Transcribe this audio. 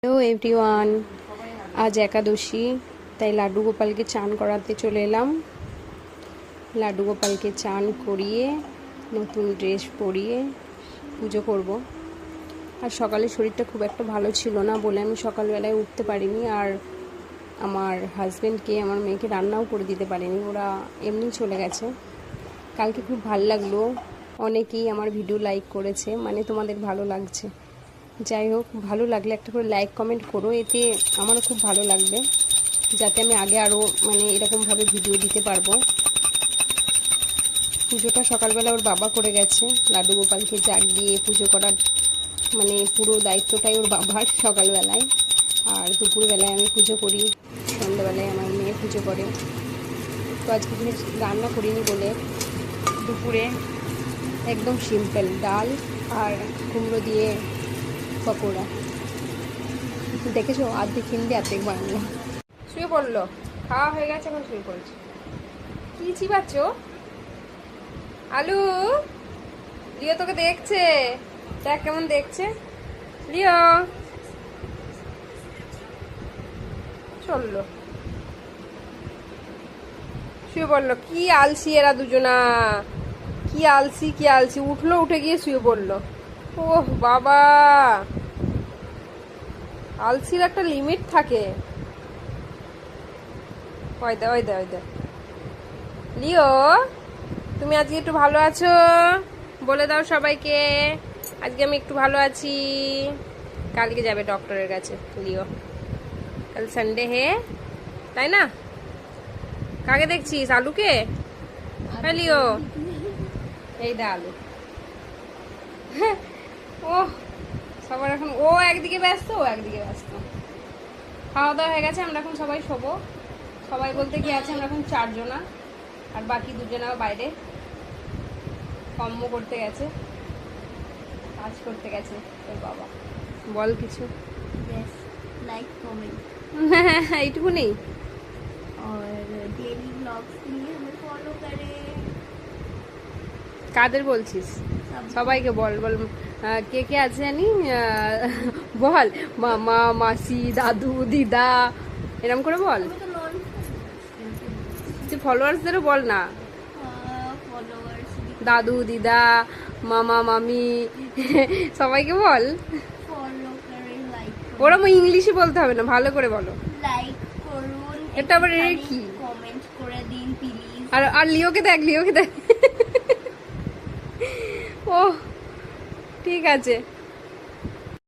Hello everyone, আজ একাদশী, তাই লাড্ডু গোপালকে চান করাতে চলে এলাম। লাড্ডু গোপালকে চান করিয়ে নতুন ড্রেস পরিয়ে পুজো করব। আর সকালে শরীরটা খুব একটা ভালো ছিল না বলে আমি সকালবেলায় উঠতে পারিনি, আর আমার হাজব্যান্ডকে আমার মেয়েকে রান্নাও করে দিতে পারিনি, ওরা এমনি চলে গেছে। কালকে খুব ভালো লাগলো, অনেকেই আমার ভিডিও লাইক করেছে, মানে তোমাদের ভালো লাগছে। যাই হোক, ভালো লাগলে একটা করে লাইক কমেন্ট করো, এতে আমারও খুব ভালো লাগবে, যাতে আমি আগে আরও এরকমভাবে ভিডিও দিতে পারবো। পুজোটা সকালবেলা ওর বাবা করে গেছে, লাড্ডু গোপালকে জাগিয়ে পুজো করার পুরো দায়িত্বটাই ওর বাবার সকালবেলায়। আর দুপুরবেলায় আমি পুজো করি, সন্ধ্যাবেলায় আমার মেয়ে পুজো করে। তো আজকে রান্না করিনি বলে দুপুরে একদম সিম্পল ডাল আর কুমড়ো দিয়ে পকোড়া। দেখেছো, আর্ধেক হিন্দি আর্ধেক বাংলা। শুয়ে পড়লো, খাওয়া হয়ে গেছে, এখন শুয়ে পড়েছে। কি চিবাচ্ছ? আলু, লিও তোকে দেখছে, দেখ কেমন দেখছে। লিও চললো, শুয়ে পড়লো। কি আলসি এরা দুজনা, কি আলসি, উঠলো, উঠে গিয়ে শুয়ে পড়লো। ওহ বাবা, আলসির একটা লিমিট থাকে। ওই দে লিও, তুমি আজকে একটু ভালো আছো? বলে দাও সবাইকে আজকে আমি একটু ভালো আছি। কালকে যাবে ডক্টরের কাছে লিও, কাল সানডে হে, তাই না? কাকে দেখছিস? আলুকে? হ্যাঁ লিও, এই দা আলু। ও সবার এখন ও একদিকে ব্যস্ত, ও একদিকে ব্যস্ত। খাওয়া দাওয়া হয়ে গেছে, আমরা এখন সবাই শোবো। সবাই বলতে কি আছে, আমরা এখন 4 জনা, আর বাকি 2 জনা বাইরে কর্ম করতে গেছে, কাজ করতে গেছে। তোর বাবা বল কিছু। लाइक कमेंट এইটুকু নেই, और डेली व्लॉग्स के लिए हमें फॉलो करें। কাদের বলছিস? সবাইকে বল বল। কে কে আছে জানি, বল মামা মাসি দাদু দিদা, এরকম করে বল। हमें तो नॉन তুই ফলোয়ার্সদেরও বল না, फॉलोअर्स দাদু দিদা মামা মামি সবাইকে বল। फॉलो करें, लाइक ওরম ইংলিশে বলতে হবে না, ভালো করে বলো। লাইক করুন, এটা আবার এর কি? কমেন্ট করে দিন প্লিজ। আর আর লিওকে দেখ। ও ঠিক আছে।